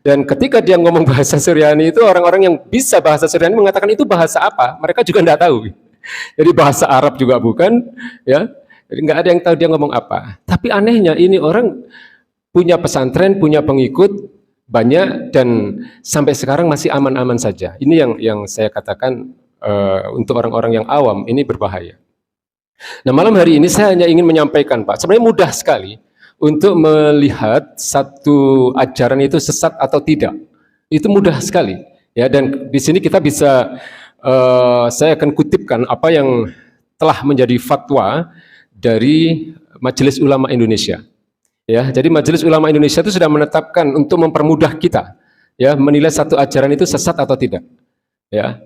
Dan ketika dia ngomong bahasa Suryani itu orang-orang yang bisa bahasa Suryani mengatakan itu bahasa apa? Mereka juga tidak tahu. Jadi bahasa Arab juga bukan, ya. Jadi nggak ada yang tahu dia ngomong apa. Tapi anehnya ini orang punya pesantren, punya pengikut banyak dan sampai sekarang masih aman-aman saja. Ini yang saya katakan untuk orang-orang yang awam ini berbahaya. Nah, malam hari ini saya hanya ingin menyampaikan, Pak, sebenarnya mudah sekali untuk melihat satu ajaran itu sesat atau tidak. Itu mudah sekali, ya. Dan di sini kita bisa, saya akan kutipkan apa yang telah menjadi fatwa dari Majelis Ulama Indonesia. Ya, jadi Majelis Ulama Indonesia itu sudah menetapkan untuk mempermudah kita, ya, menilai satu ajaran itu sesat atau tidak. Ya,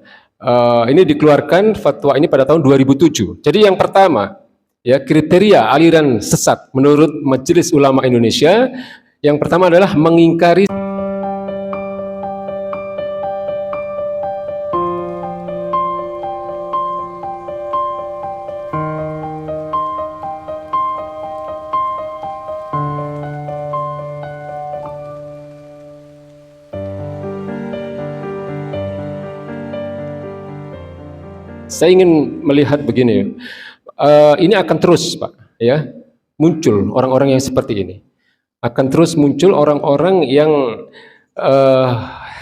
ini dikeluarkan fatwa ini pada tahun 2007. Jadi yang pertama, ya, kriteria aliran sesat menurut Majelis Ulama Indonesia, yang pertama adalah mengingkari saya ingin melihat begini, ini akan terus, Pak, ya, muncul orang-orang yang seperti ini. Akan terus muncul orang-orang yang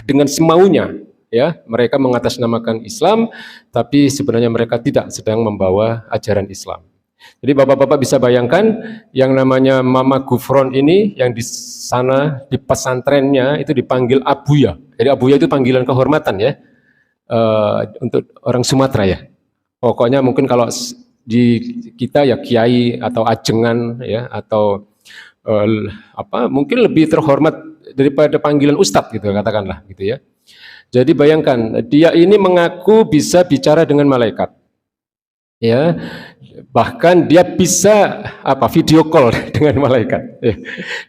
dengan semaunya, ya, mereka mengatasnamakan Islam, tapi sebenarnya mereka tidak sedang membawa ajaran Islam. Jadi bapak-bapak bisa bayangkan yang namanya Mama Gufron ini yang di sana di pesantrennya itu dipanggil Abuya. Jadi Abuya itu panggilan kehormatan, ya. Untuk orang Sumatera, ya. Pokoknya mungkin kalau di kita ya kiai atau ajengan, ya, atau mungkin lebih terhormat daripada panggilan ustadz gitu katakanlah gitu, ya. Jadi bayangkan dia ini mengaku bisa bicara dengan malaikat, ya, bahkan dia bisa video call dengan malaikat, ya.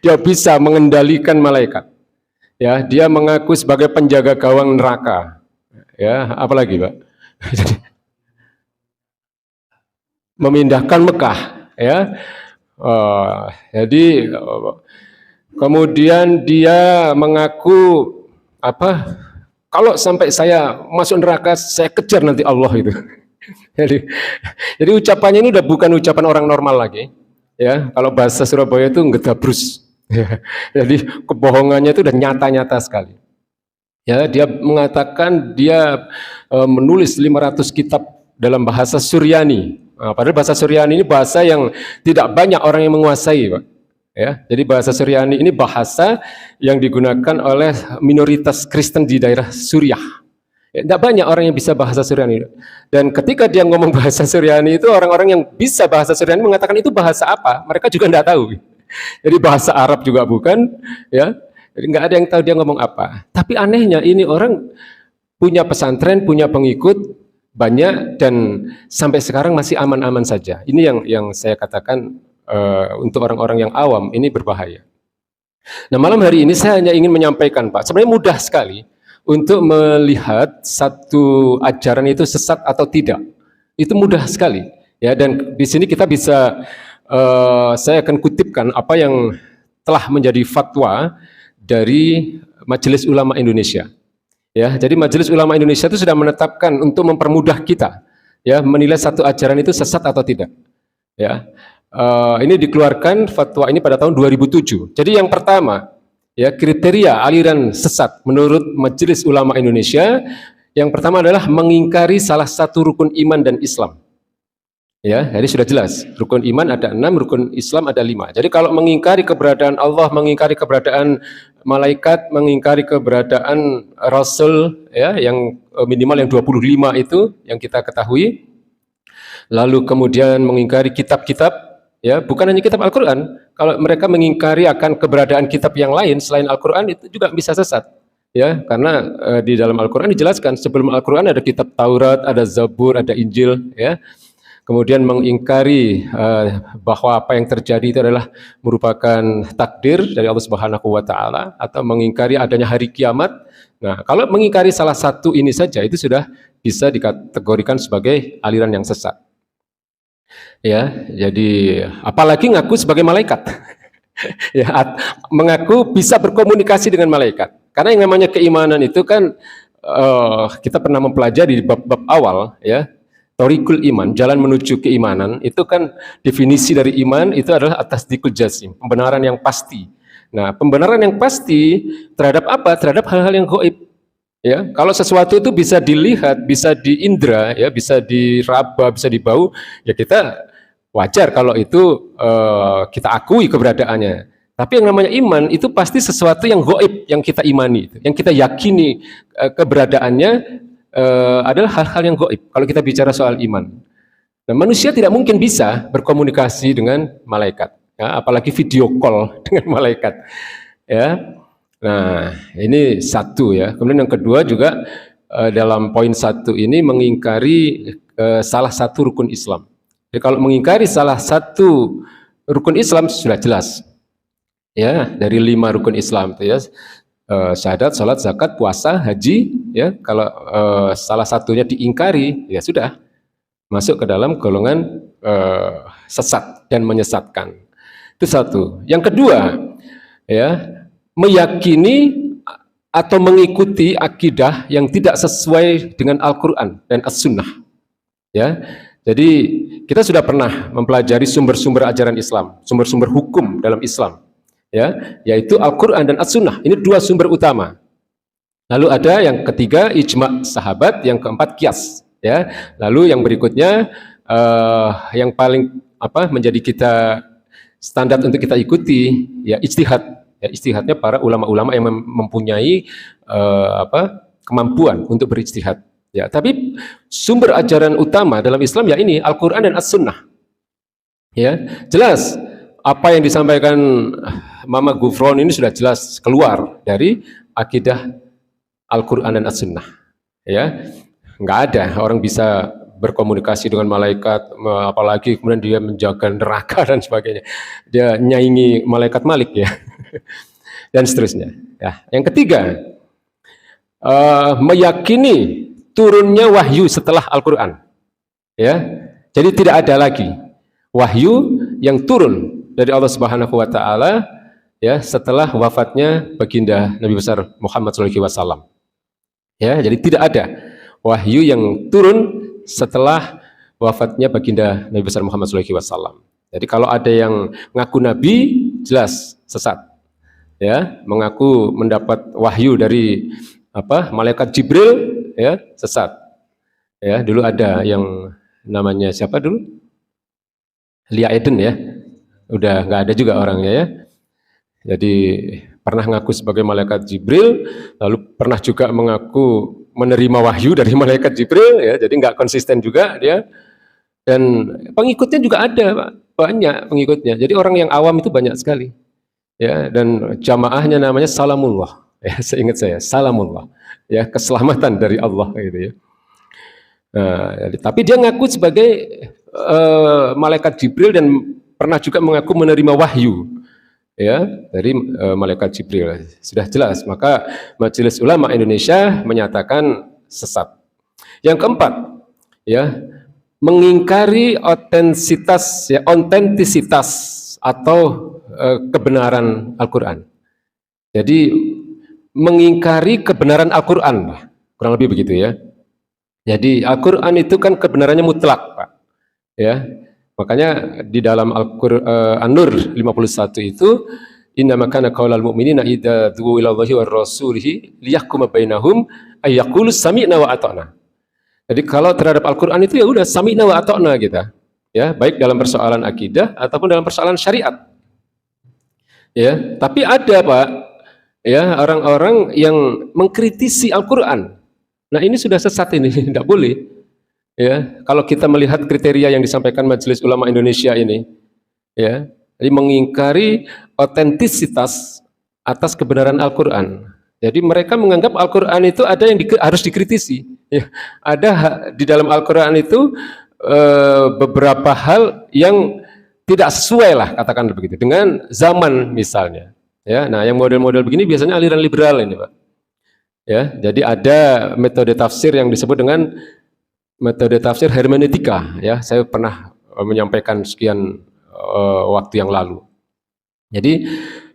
Dia bisa mengendalikan malaikat, ya. Dia mengaku sebagai penjaga gawang neraka, ya, apalagi, Pak, memindahkan Mekah, ya. Jadi kemudian dia mengaku kalau sampai saya masuk neraka saya kejar nanti Allah itu. Jadi ucapannya ini udah bukan ucapan orang normal lagi, ya. Kalau bahasa Surabaya itu ngedabrus, ya. Jadi kebohongannya itu udah nyata-nyata sekali. Ya, dia mengatakan dia menulis 500 kitab dalam bahasa Suryani. Padahal bahasa Suryani ini bahasa yang tidak banyak orang yang menguasai, Pak. Ya, jadi bahasa Suryani ini bahasa yang digunakan oleh minoritas Kristen di daerah Suriah. Ya, tidak banyak orang yang bisa bahasa Suryani. Dan ketika dia ngomong bahasa Suryani itu orang-orang yang bisa bahasa Suryani mengatakan itu bahasa apa? Mereka juga tidak tahu. Jadi bahasa Arab juga bukan, ya. Jadi nggak ada yang tahu dia ngomong apa. Tapi anehnya ini orang punya pesantren, punya pengikut banyak dan sampai sekarang masih aman-aman saja. Ini yang saya katakan untuk orang-orang yang awam ini berbahaya. Nah, malam hari ini saya hanya ingin menyampaikan, Pak, sebenarnya mudah sekali untuk melihat satu ajaran itu sesat atau tidak. Itu mudah sekali, ya. Dan di sini kita bisa, saya akan kutipkan apa yang telah menjadi fatwa dari Majelis Ulama Indonesia. Ya, jadi Majelis Ulama Indonesia itu sudah menetapkan untuk mempermudah kita, ya, menilai satu ajaran itu sesat atau tidak. Ya, ini dikeluarkan fatwa ini pada tahun 2007. Jadi yang pertama, ya, kriteria aliran sesat menurut Majelis Ulama Indonesia, yang pertama adalah mengingkari salah satu rukun iman dan Islam. Ya, jadi sudah jelas, rukun iman ada 6, rukun Islam ada 5. Jadi kalau mengingkari keberadaan Allah, mengingkari keberadaan malaikat, mengingkari keberadaan Rasul, ya, yang minimal yang 25 itu yang kita ketahui, lalu kemudian mengingkari kitab-kitab, ya, bukan hanya kitab Al-Quran. Kalau mereka mengingkari akan keberadaan kitab yang lain selain Al-Quran, itu juga bisa sesat, ya, karena di dalam Al-Quran dijelaskan sebelum Al-Quran ada kitab Taurat, ada Zabur, ada Injil, ya. Kemudian mengingkari bahwa apa yang terjadi itu adalah merupakan takdir dari Allah Subhanahu wa taala, atau mengingkari adanya hari kiamat. Nah, kalau mengingkari salah satu ini saja itu sudah bisa dikategorikan sebagai aliran yang sesat. Ya, jadi apalagi ngaku sebagai malaikat. Ya, mengaku bisa berkomunikasi dengan malaikat. Karena yang namanya keimanan itu kan kita pernah mempelajari di bab-bab awal ya, Thoriqul iman, jalan menuju keimanan, itu kan definisi dari iman itu adalah at-tasdiqul jazim, pembenaran yang pasti. Nah, pembenaran yang pasti terhadap apa? Terhadap hal-hal yang gaib. Ya, kalau sesuatu itu bisa dilihat, bisa diindra, ya, bisa diraba, bisa dibau, ya kita wajar kalau itu kita akui keberadaannya. Tapi yang namanya iman itu pasti sesuatu yang gaib, yang kita imani, yang kita yakini keberadaannya adalah hal-hal yang gaib. Kalau kita bicara soal iman, nah, manusia tidak mungkin bisa berkomunikasi dengan malaikat, ya, apalagi video call dengan malaikat. Ya, nah ini satu ya. Kemudian yang kedua juga dalam poin satu ini mengingkari salah satu rukun Islam. Jadi kalau mengingkari salah satu rukun Islam sudah jelas, ya dari 5 rukun Islam itu ya. Syahadat, salat, zakat, puasa, haji, ya kalau salah satunya diingkari, ya sudah masuk ke dalam golongan sesat dan menyesatkan. Itu satu. Yang kedua, ya meyakini atau mengikuti akidah yang tidak sesuai dengan Al-Quran dan As-Sunnah. Ya, jadi kita sudah pernah mempelajari sumber-sumber ajaran Islam, sumber-sumber hukum dalam Islam. Ya, yaitu Al-Quran dan As-Sunnah. Ini 2 sumber utama. Lalu ada yang ketiga ijma' sahabat, yang keempat qiyas. Ya, lalu yang berikutnya yang paling menjadi kita standar untuk kita ikuti ya ijtihad. Ya, ijtihadnya para ulama-ulama yang mempunyai kemampuan untuk berijtihad. Ya, tapi sumber ajaran utama dalam Islam ya ini Al-Quran dan As-Sunnah. Ya, jelas apa yang disampaikan Mama Gufron ini sudah jelas keluar dari akidah Al-Quran dan As-Sunnah. Ya, nggak ada orang bisa berkomunikasi dengan malaikat, apalagi kemudian dia menjaga neraka dan sebagainya. Dia nyaingi malaikat Malik ya, dan seterusnya. Ya, yang ketiga, meyakini turunnya wahyu setelah Al-Quran. Ya, jadi tidak ada lagi wahyu yang turun dari Allah Subhanahu wa taala ya setelah wafatnya baginda Nabi besar Muhammad SAW. Ya, jadi tidak ada wahyu yang turun setelah wafatnya baginda Nabi besar Muhammad SAW. Jadi kalau ada yang ngaku nabi jelas sesat. Ya, mengaku mendapat wahyu dari malaikat Jibril ya sesat. Ya, dulu ada yang namanya siapa dulu? Lia Eden ya. Udah nggak ada juga orangnya ya. Jadi pernah ngaku sebagai malaikat Jibril, lalu pernah juga mengaku menerima wahyu dari malaikat Jibril ya. Jadi nggak konsisten juga dia. Dan pengikutnya juga ada, Pak. Banyak pengikutnya. Jadi orang yang awam itu banyak sekali. Ya, dan jamaahnya namanya Salamullah. Ya, seingat saya, Salamullah. Ya, keselamatan dari Allah gitu ya. Nah, tapi dia ngaku sebagai malaikat Jibril dan pernah juga mengaku menerima wahyu ya dari malaikat Jibril. Sudah jelas, maka Majelis Ulama Indonesia menyatakan sesat. Yang keempat, ya, mengingkari otentisitas atau kebenaran Al-Qur'an. Jadi mengingkari kebenaran Al-Qur'an, kurang lebih begitu ya. Jadi Al-Qur'an itu kan kebenarannya mutlak, Pak. Ya. Makanya di dalam An-Nur 51 itu innama kana qaulal mu'minina idza du'u ila Allahi war rasulihi liyahkuma bainahum ay yaqulu sami'na wa ata'na. Jadi kalau terhadap Al-Qur'an itu ya udah sami'na wa ata'na kita. Ya, baik dalam persoalan akidah ataupun dalam persoalan syariat. Ya, tapi ada, Pak, ya orang-orang yang mengkritisi Al-Qur'an. Nah, ini sudah sesat ini, tidak boleh. Ya, kalau kita melihat kriteria yang disampaikan Majelis Ulama Indonesia ini, ya, jadi mengingkari otentisitas atas kebenaran Al-Quran. Jadi mereka menganggap Al-Quran itu ada yang harus dikritisi. Ya, ada di dalam Al-Quran itu beberapa hal yang tidak sesuai lah, katakan begitu, dengan zaman misalnya. Ya, nah yang model-model begini biasanya aliran liberal ini, Pak. Ya, jadi ada metode tafsir yang disebut dengan metode tafsir hermeneutika, ya saya pernah menyampaikan sekian waktu yang lalu. Jadi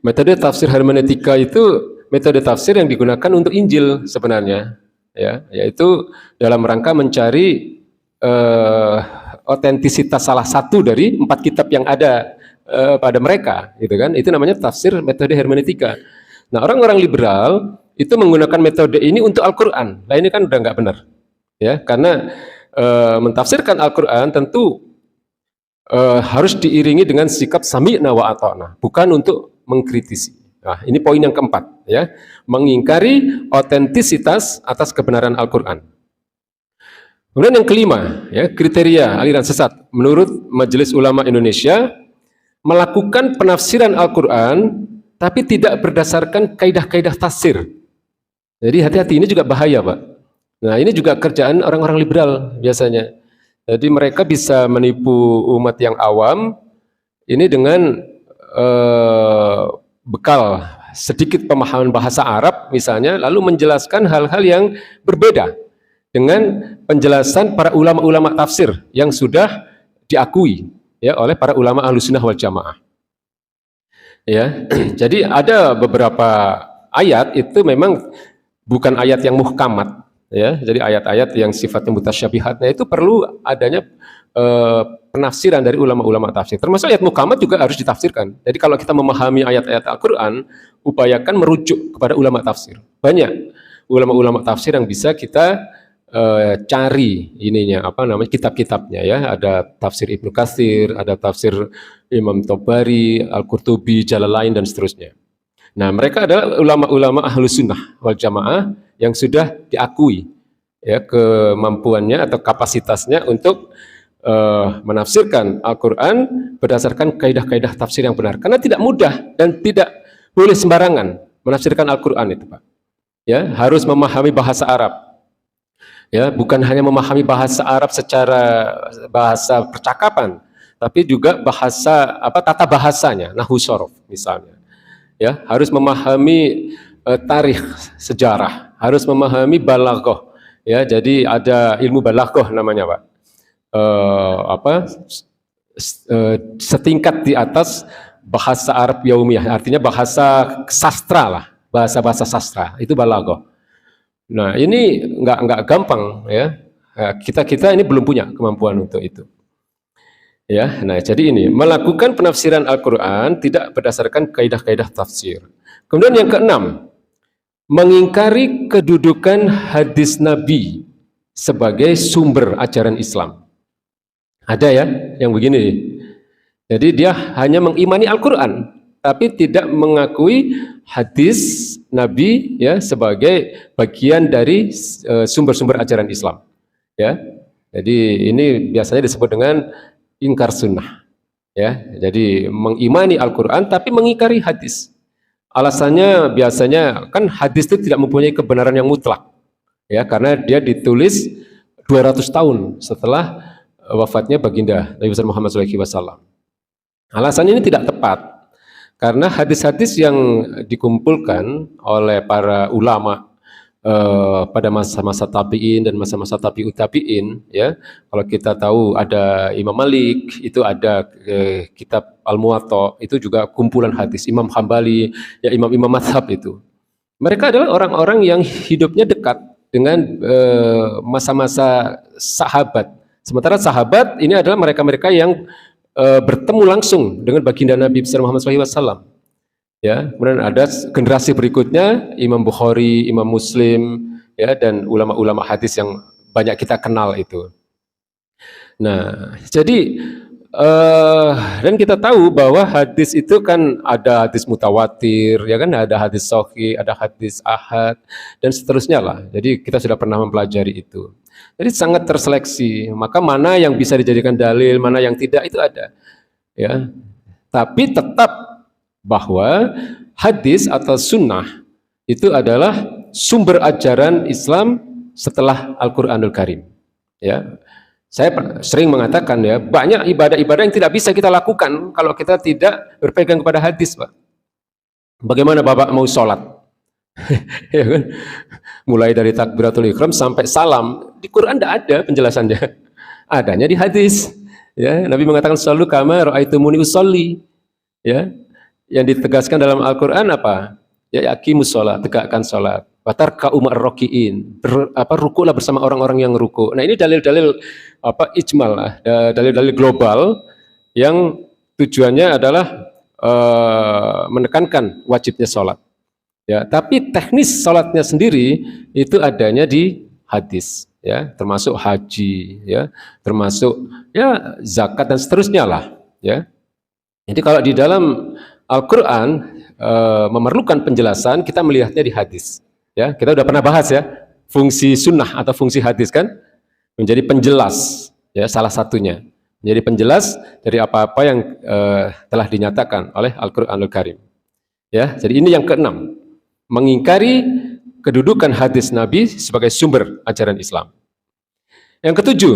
metode tafsir hermeneutika itu metode tafsir yang digunakan untuk Injil sebenarnya, ya, yaitu dalam rangka mencari otentisitas salah satu dari 4 kitab yang ada pada mereka, gitu kan? Itu namanya tafsir metode hermeneutika. Nah, orang-orang liberal itu menggunakan metode ini untuk Al-Quran. Nah, ini kan udah nggak benar, ya, karena mentafsirkan Al-Quran tentu harus diiringi dengan sikap sami'na wa ata'na, bukan untuk mengkritisi. Nah, ini poin yang keempat, ya, mengingkari otentisitas atas kebenaran Al-Quran. Kemudian yang kelima, ya, kriteria aliran sesat menurut Majelis Ulama Indonesia, melakukan penafsiran Al-Quran tapi tidak berdasarkan kaidah-kaidah tafsir. Jadi hati-hati, ini juga bahaya, Pak. Nah, ini juga kerjaan orang-orang liberal biasanya. Jadi mereka bisa menipu umat yang awam ini dengan bekal sedikit pemahaman bahasa Arab misalnya, lalu menjelaskan hal-hal yang berbeda dengan penjelasan para ulama-ulama tafsir yang sudah diakui, ya, oleh para ulama Ahlussunnah wal Jamaah. Ya, jadi ada beberapa ayat itu memang bukan ayat yang muhkamat, ya. Jadi ayat-ayat yang sifatnya mutasyabihatnya itu perlu adanya penafsiran dari ulama-ulama tafsir. Termasuk ayat muhkamat juga harus ditafsirkan. Jadi kalau kita memahami ayat-ayat Al-Quran, upayakan merujuk kepada ulama tafsir. Banyak ulama-ulama tafsir yang bisa kita cari ininya, apa namanya, kitab-kitabnya, ya. Ada tafsir Ibnu Katsir, ada tafsir Imam Tabari, Al-Qurtubi, Jalalain, dan seterusnya. Nah, mereka adalah ulama-ulama Ahlussunnah wal Jamaah yang sudah diakui, ya, kemampuannya atau kapasitasnya untuk menafsirkan Al-Quran berdasarkan kaidah-kaidah tafsir yang benar. Karena tidak mudah dan tidak boleh sembarangan menafsirkan Al-Quran itu, Pak. Ya, harus memahami bahasa Arab. Ya, bukan hanya memahami bahasa Arab secara bahasa percakapan, tapi juga bahasa tata bahasanya, nahwu shorof misalnya. Ya, harus memahami tarikh, sejarah, harus memahami balaghah. Ya, jadi ada ilmu balaghah namanya, Pak. Setingkat di atas bahasa Arab yaumiyah, artinya bahasa sastra lah, bahasa-bahasa sastra, itu balaghah. Nah, ini nggak gampang, ya. Kita ini belum punya kemampuan untuk itu. Ya, nah, jadi ini melakukan penafsiran Al-Quran tidak berdasarkan kaidah-kaidah tafsir. Kemudian yang keenam, mengingkari kedudukan hadis Nabi sebagai sumber ajaran Islam. Ada, ya, yang begini. Jadi dia hanya mengimani Al-Quran, tapi tidak mengakui hadis Nabi, ya, sebagai bagian dari sumber-sumber ajaran Islam. Ya, jadi ini biasanya disebut dengan ingkar sunnah, ya. Jadi mengimani Al-Quran tapi mengingkari hadis. Alasannya biasanya kan hadis itu tidak mempunyai kebenaran yang mutlak, ya, karena dia ditulis 200 tahun setelah wafatnya baginda Nabi besar Muhammad SAW. Alasan ini tidak tepat karena hadis-hadis yang dikumpulkan oleh para ulama pada masa-masa tabi'in dan masa-masa tabi'ut tabi'in, ya. Kalau kita tahu ada Imam Malik, itu ada kitab Al-Muwatta, itu juga kumpulan hadis. Imam Hambali, ya, imam-imam mazhab itu. Mereka adalah orang-orang yang hidupnya dekat dengan masa-masa sahabat. Sementara sahabat ini adalah mereka-mereka yang bertemu langsung dengan baginda Nabi besar Muhammad SAW. Ya, kemudian ada generasi berikutnya Imam Bukhari, Imam Muslim, ya, dan ulama-ulama hadis yang banyak kita kenal itu. Nah, jadi dan kita tahu bahwa hadis itu kan ada hadis mutawatir, ya kan, ada hadis sahih, ada hadis ahad, dan seterusnya lah. Jadi kita sudah pernah mempelajari itu. Jadi sangat terseleksi. Maka mana yang bisa dijadikan dalil, mana yang tidak, itu ada. Ya, tapi tetap bahwa hadis atau sunnah itu adalah sumber ajaran Islam setelah Al-Quranul Karim. Ya, saya sering mengatakan, ya, banyak ibadah-ibadah yang tidak bisa kita lakukan kalau kita tidak berpegang kepada hadis, Pak. Bagaimana Bapak mau sholat? Ya kan? Mulai dari takbiratul ihram sampai salam, di Quran tidak ada penjelasannya. Adanya di hadis. Ya, Nabi mengatakan shollu kama ra'aitumuni usolli. Ya, yang ditegaskan dalam Al-Quran apa? Ya yaqimus sholat, tegakkan sholat. Watarka'u ma'ar-raki'in, rukulah bersama orang-orang yang ruku. Nah, ini dalil-dalil ijmal lah, dalil-dalil global yang tujuannya adalah menekankan wajibnya sholat. Ya, tapi teknis sholatnya sendiri itu adanya di hadis, ya, termasuk haji, ya, termasuk ya zakat dan seterusnya lah, ya. Jadi kalau di dalam Al-Quran memerlukan penjelasan, kita melihatnya di hadis. Ya, kita udah pernah bahas ya, fungsi sunnah atau fungsi hadis kan menjadi penjelas, ya, salah satunya menjadi penjelas dari apa-apa yang telah dinyatakan oleh Al-Quranul Karim. Ya, jadi ini yang keenam, mengingkari kedudukan hadis Nabi sebagai sumber ajaran Islam. Yang ketujuh,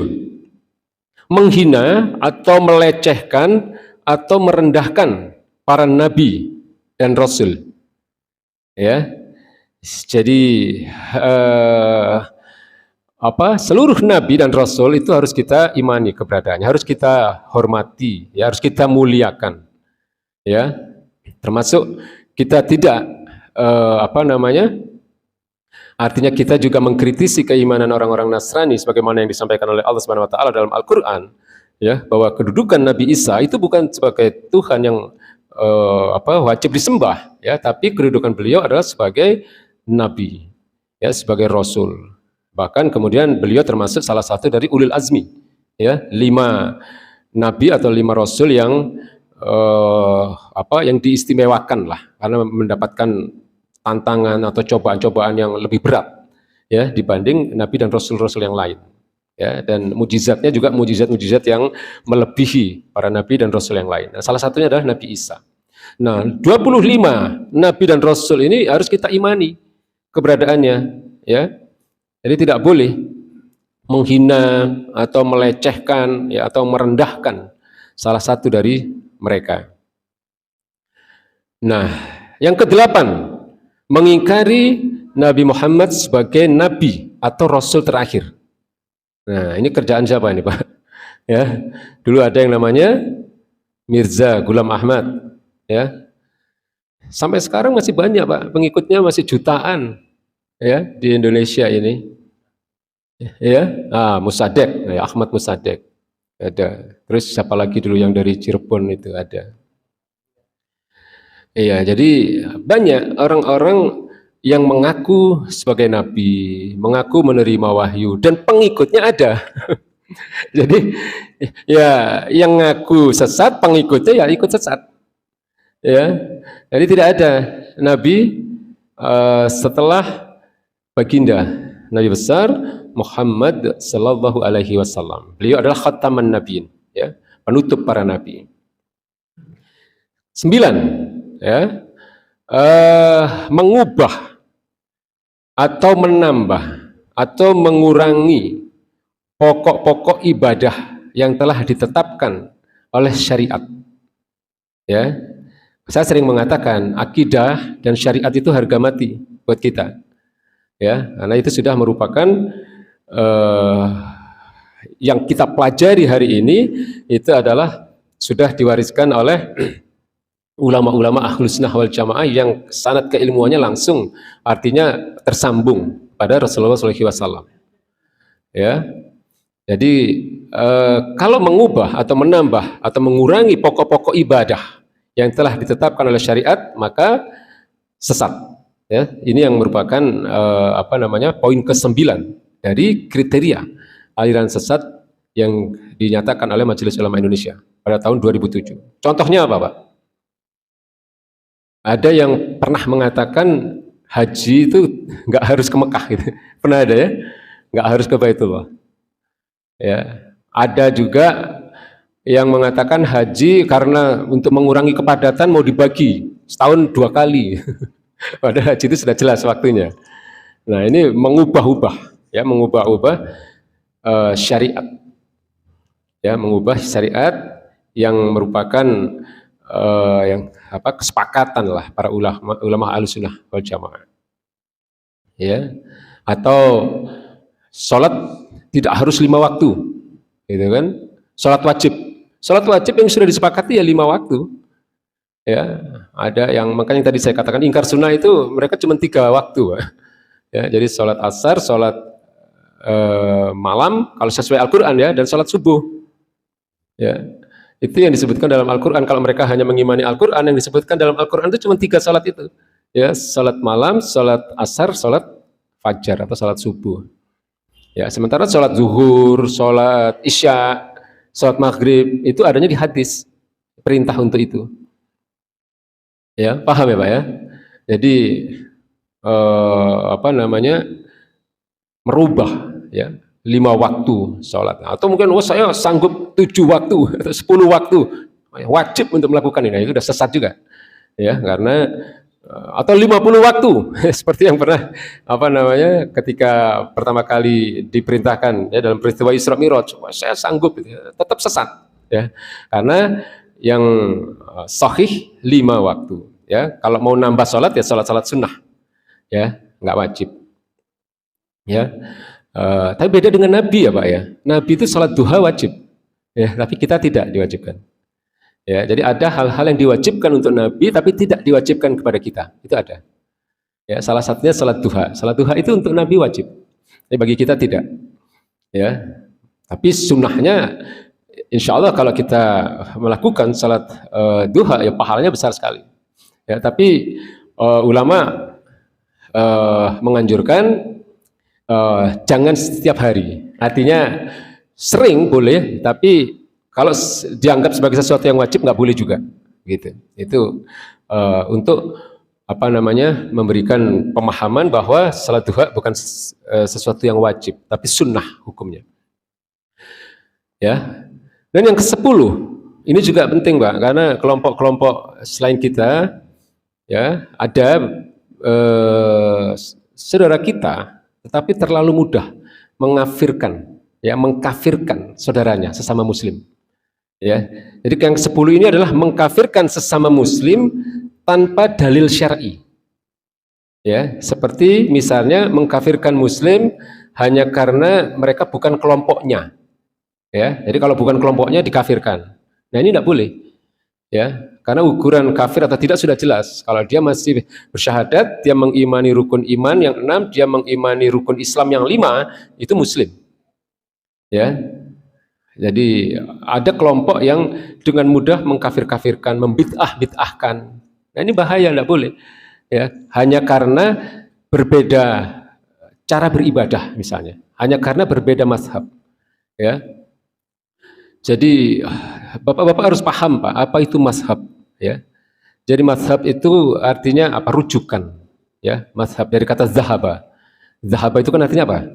menghina atau melecehkan atau merendahkan para nabi dan rasul. Ya. Jadi seluruh nabi dan rasul itu harus kita imani keberadaannya, harus kita hormati, ya, harus kita muliakan. Ya. Termasuk kita tidak artinya kita juga mengkritisi keimanan orang-orang Nasrani sebagaimana yang disampaikan oleh Allah Subhanahu wa taala dalam Al-Qur'an, ya, bahwa kedudukan Nabi Isa itu bukan sebagai Tuhan yang wajib disembah, ya, tapi kedudukan beliau adalah sebagai nabi, ya, sebagai rasul. Bahkan kemudian beliau termasuk salah satu dari ulil azmi, ya, 5 nabi atau 5 rasul yang yang diistimewakan lah karena mendapatkan tantangan atau cobaan-cobaan yang lebih berat, ya, dibanding nabi dan rasul-rasul yang lain. Ya, dan mujizatnya juga mujizat-mujizat yang melebihi para nabi dan rasul yang lain. Nah, salah satunya adalah Nabi Isa. Nah, 25 nabi dan rasul ini harus kita imani keberadaannya, ya. Jadi tidak boleh menghina atau melecehkan, ya, atau merendahkan salah satu dari mereka. Nah, yang kedelapan, mengingkari Nabi Muhammad sebagai nabi atau rasul terakhir. Nah, ini kerjaan siapa ini, Pak? Ya, dulu ada yang namanya Mirza Ghulam Ahmad, ya. Sampai sekarang masih banyak, Pak, pengikutnya masih jutaan, ya, di Indonesia ini. Ya, Mossadegh, ya, Ahmad Mossadegh ada. Terus siapa lagi dulu yang dari Cirebon itu ada. Iya, jadi banyak orang-orang yang mengaku sebagai nabi, mengaku menerima wahyu, dan pengikutnya ada. Jadi ya yang ngaku sesat, pengikutnya ya ikut sesat. Ya, jadi tidak ada nabi setelah baginda Nabi besar Muhammad Sallallahu Alaihi Wasallam. Beliau adalah khataman nabiin, ya, penutup para nabi. 9, ya, mengubah atau menambah atau mengurangi pokok-pokok ibadah yang telah ditetapkan oleh syariat. Ya, saya sering mengatakan akidah dan syariat itu harga mati buat kita. Ya, karena itu sudah merupakan yang kita pelajari hari ini itu adalah sudah diwariskan oleh ulama-ulama ahlus sunnah wal jamaah yang sanad keilmuannya langsung, artinya tersambung pada Rasulullah SAW. Ya, jadi kalau mengubah atau menambah atau mengurangi pokok-pokok ibadah yang telah ditetapkan oleh syariat, maka sesat. Ya, ini yang merupakan poin ke-9 dari kriteria aliran sesat yang dinyatakan oleh Majelis Ulama Indonesia pada tahun 2007. Contohnya apa, Pak? Ada yang pernah mengatakan haji itu nggak harus ke Mekah, gitu. Pernah ada, ya? Nggak harus ke Baitullah. Ya, ada juga yang mengatakan haji karena untuk mengurangi kepadatan mau dibagi setahun 2 kali. Padahal haji itu sudah jelas waktunya. Nah, ini mengubah-ubah, ya, mengubah-ubah syariat, ya, mengubah syariat yang merupakan kesepakatan lah para ulama Ahlussunnah wal Jamaah. Ya, atau sholat tidak harus 5 waktu, gitu kan? Sholat wajib yang sudah disepakati ya 5 waktu. Ya, ada yang makanya tadi saya katakan ingkar sunnah itu mereka cuma 3 waktu. Ya, jadi sholat asar, sholat malam kalau sesuai Al-Quran ya, dan sholat subuh. Ya, itu yang disebutkan dalam Al-Quran. Kalau mereka hanya mengimani Al-Quran, yang disebutkan dalam Al-Quran itu cuma 3 sholat itu. Ya, sholat malam, sholat asar, sholat fajar atau sholat subuh. Ya, sementara sholat zuhur, sholat isya, sholat maghrib itu adanya di hadis, perintah untuk itu. Ya, paham ya Pak ya? Jadi apa namanya, merubah ya 5 waktu sholat, atau mungkin saya sanggup 7 waktu atau 10 waktu, wajib untuk melakukan ini, itu sudah sesat juga ya, karena atau 50 waktu seperti yang pernah apa namanya ketika pertama kali diperintahkan ya dalam peristiwa Isra Mi'raj, saya sanggup ya, tetap sesat ya, karena yang sahih 5 waktu ya. Kalau mau nambah sholat ya sholat sunnah ya, nggak wajib ya. Tapi beda dengan Nabi ya Pak ya, Nabi itu sholat duha wajib ya, tapi kita tidak diwajibkan ya. Jadi ada hal-hal yang diwajibkan untuk Nabi tapi tidak diwajibkan kepada kita, itu ada ya. Salah satunya sholat duha itu untuk Nabi wajib, tapi bagi kita tidak ya. Tapi sunnahnya insya Allah kalau kita melakukan sholat duha ya pahalanya besar sekali ya. Tapi ulama menganjurkan jangan setiap hari, artinya sering boleh, tapi kalau dianggap sebagai sesuatu yang wajib nggak boleh juga, gitu. Itu untuk apa namanya, memberikan pemahaman bahwa salat duha bukan sesuatu yang wajib, tapi sunnah hukumnya. Ya. Dan yang ke-10 ini juga penting Pak, karena kelompok-kelompok selain kita ya ada saudara kita tetapi terlalu mudah mengkafirkan ya, mengkafirkan saudaranya sesama muslim ya. Jadi yang ke-10 ini adalah mengkafirkan sesama muslim tanpa dalil syar'i ya, seperti misalnya mengkafirkan muslim hanya karena mereka bukan kelompoknya ya. Jadi kalau bukan kelompoknya dikafirkan, nah ini tidak boleh ya, karena ukuran kafir atau tidak sudah jelas. Kalau dia masih bersyahadat, dia mengimani rukun iman yang 6, dia mengimani rukun Islam yang 5, itu muslim ya. Jadi ada kelompok yang dengan mudah mengkafir-kafirkan, membid'ah-bid'ahkan. Nah ini bahaya, tidak boleh ya, hanya karena berbeda cara beribadah misalnya, hanya karena berbeda mazhab ya. Jadi Bapak-bapak harus paham Pak, apa itu mazhab ya. Jadi mazhab itu artinya apa? Rujukan ya. Mazhab dari kata zahaba. Zahaba itu kan artinya apa?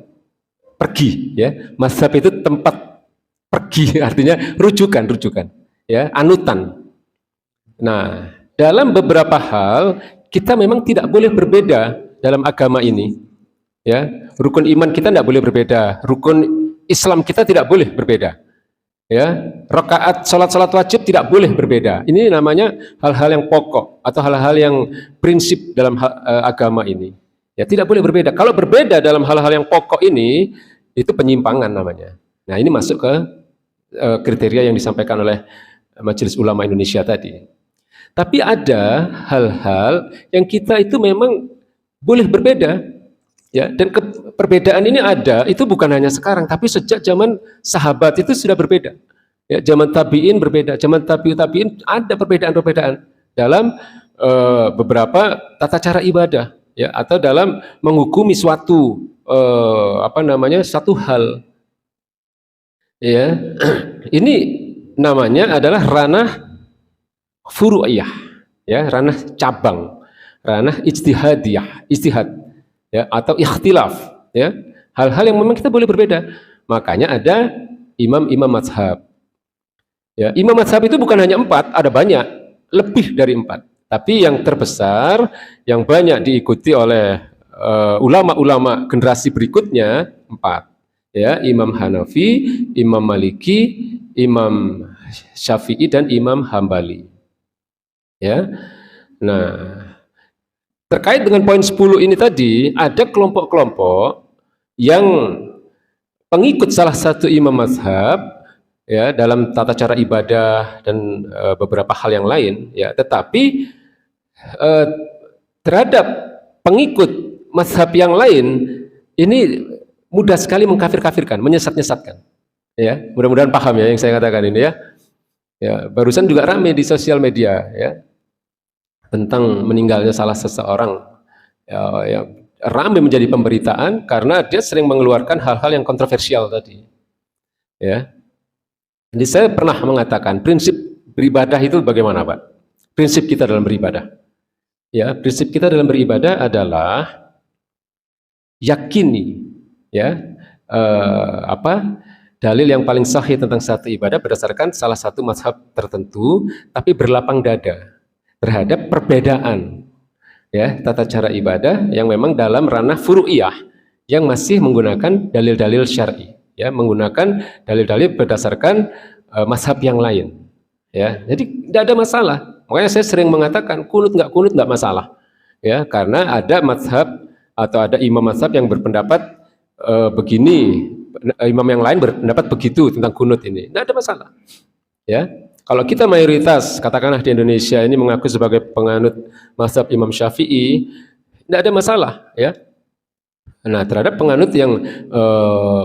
Pergi ya. Mazhab itu tempat pergi, artinya rujukan ya, anutan. Nah, dalam beberapa hal kita memang tidak boleh berbeda dalam agama ini ya. Rukun iman kita tidak boleh berbeda, rukun Islam kita tidak boleh berbeda ya. Rakaat salat wajib tidak boleh berbeda. Ini namanya hal-hal yang pokok atau hal-hal yang prinsip dalam agama ini ya, tidak boleh berbeda. Kalau berbeda dalam hal-hal yang pokok ini, itu penyimpangan namanya. Nah ini masuk ke kriteria yang disampaikan oleh Majelis Ulama Indonesia tadi. Tapi ada hal-hal yang kita itu memang boleh berbeda ya, dan perbedaan ini ada, itu bukan hanya sekarang, tapi sejak zaman sahabat itu sudah berbeda ya. Zaman tabi'in berbeda, zaman tabi'in ada perbedaan-perbedaan dalam beberapa tata cara ibadah ya, atau dalam menghukumi suatu apa namanya, satu hal ya. Ini namanya adalah ranah furu'iyah ya, ranah cabang, ranah ijtihad ya, atau ikhtilaf ya, hal-hal yang memang kita boleh berbeda. Makanya ada imam-imam mazhab ya. Imam mazhab itu bukan hanya 4, ada banyak, lebih dari 4, tapi yang terbesar yang banyak diikuti oleh ulama-ulama generasi berikutnya 4 ya, Imam Hanafi, Imam Maliki, Imam Syafi'i, dan Imam Hambali ya. Nah, terkait dengan poin 10 ini tadi, ada kelompok-kelompok yang pengikut salah satu imam mazhab ya dalam tata cara ibadah dan beberapa hal yang lain, ya. Tetapi eh, terhadap pengikut mazhab yang lain ini mudah sekali mengkafir-kafirkan, menyesat-nyesatkan. Ya, mudah-mudahan paham ya yang saya katakan ini ya. Ya, barusan juga ramai di sosial media ya tentang meninggalnya salah seseorang. Ya, ramai menjadi pemberitaan karena dia sering mengeluarkan hal-hal yang kontroversial tadi. Ya. Jadi saya pernah mengatakan prinsip beribadah itu bagaimana, Pak? Prinsip kita dalam beribadah. Ya, prinsip kita dalam beribadah adalah yakini ya dalil yang paling sahih tentang satu ibadah berdasarkan salah satu mazhab tertentu, tapi berlapang dada terhadap perbedaan ya tata cara ibadah yang memang dalam ranah furu'iyah yang masih menggunakan dalil-dalil syar'i, ya, menggunakan dalil-dalil berdasarkan mazhab yang lain, ya. Jadi tidak ada masalah. Makanya saya sering mengatakan kunut nggak masalah, ya, karena ada mazhab atau ada imam mazhab yang berpendapat begini, imam yang lain berpendapat begitu tentang kunut ini, tidak ada masalah, ya. Kalau kita mayoritas, katakanlah di Indonesia ini mengaku sebagai penganut mazhab Imam Syafi'i, tidak ada masalah, ya. Nah, terhadap penganut yang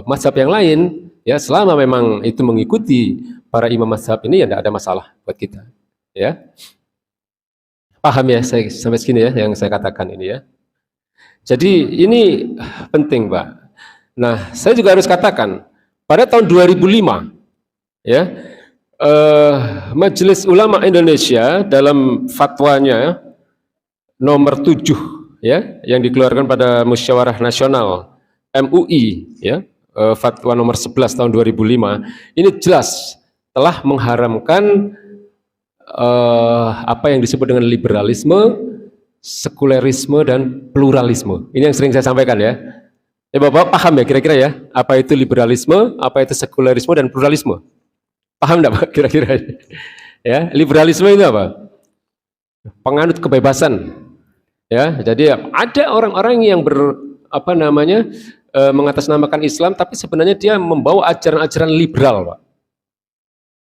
mazhab yang lain, ya, selama memang itu mengikuti para imam mazhab ini, ya tidak ada masalah buat kita, ya. Paham ya saya sampai segini ya yang saya katakan ini ya. Jadi ini penting, Pak. Nah, saya juga harus katakan, pada tahun 2005, ya, Majelis Ulama Indonesia dalam fatwanya nomor 7, ya, yang dikeluarkan pada Musyawarah Nasional MUI, ya, fatwa nomor 11 tahun 2005, ini jelas telah mengharamkan apa yang disebut dengan liberalisme, sekulerisme dan pluralisme. Ini yang sering saya sampaikan ya. Bapak paham ya kira-kira ya, apa itu liberalisme, apa itu sekulerisme dan pluralisme? Paham enggak Pak kira-kira? Ya, liberalisme itu apa? Penganut kebebasan. Ya, jadi ada orang-orang yang mengatasnamakan Islam tapi sebenarnya dia membawa ajaran-ajaran liberal, Pak.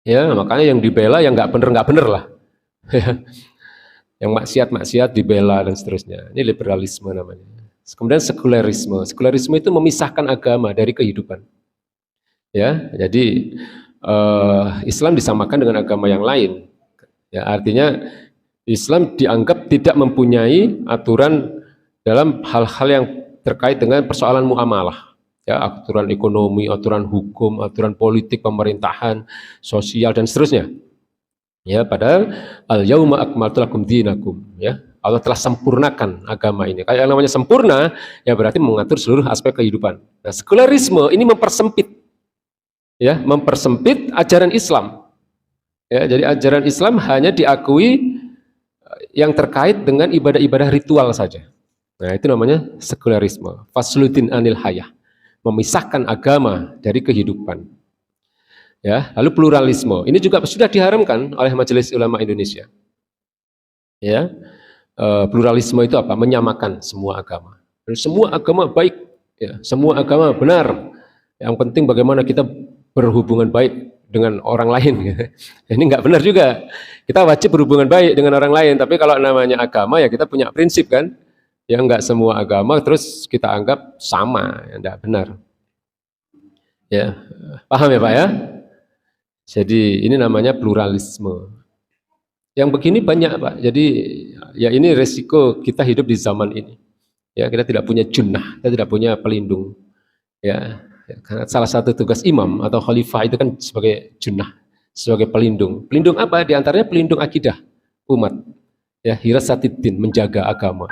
Ya, makanya yang dibela yang nggak bener lah. Yang maksiat dibela dan seterusnya. Ini liberalisme namanya. Kemudian sekulerisme. Sekulerisme itu memisahkan agama dari kehidupan. Ya, jadi Islam disamakan dengan agama yang lain. Ya, artinya Islam dianggap tidak mempunyai aturan dalam hal-hal yang terkait dengan persoalan muamalah. Ya, aturan ekonomi, aturan hukum, aturan politik, pemerintahan, sosial dan seterusnya. Ya, padahal al-yauma akmaltu lakum dinakum, ya. Allah telah sempurnakan agama ini. Kayak yang namanya sempurna, ya berarti mengatur seluruh aspek kehidupan. Nah, sekulerisme ini mempersempit, ya, mempersempit ajaran Islam. Ya, jadi ajaran Islam hanya diakui yang terkait dengan ibadah-ibadah ritual saja. Nah, itu namanya sekulerisme. Fasludin anil hayah, memisahkan agama dari kehidupan. Ya, lalu pluralisme, ini juga sudah diharamkan oleh Majelis Ulama Indonesia. Ya, pluralisme itu apa? Menyamakan semua agama. Dan semua agama baik, ya, semua agama benar. Yang penting bagaimana kita berhubungan baik dengan orang lain. Ini nggak benar juga. Kita wajib berhubungan baik dengan orang lain, tapi kalau namanya agama ya kita punya prinsip kan. Ya nggak semua agama terus kita anggap sama, ya nggak benar. Ya, paham ya Pak ya? Jadi ini namanya pluralisme. Yang begini banyak Pak. Jadi ya ini resiko kita hidup di zaman ini. Ya, kita tidak punya junnah, kita tidak punya pelindung. Ya, karena salah satu tugas imam atau khalifah itu kan sebagai junnah, sebagai pelindung. Pelindung apa? Di antaranya pelindung akidah umat. Ya, hirasatiddin, menjaga agama.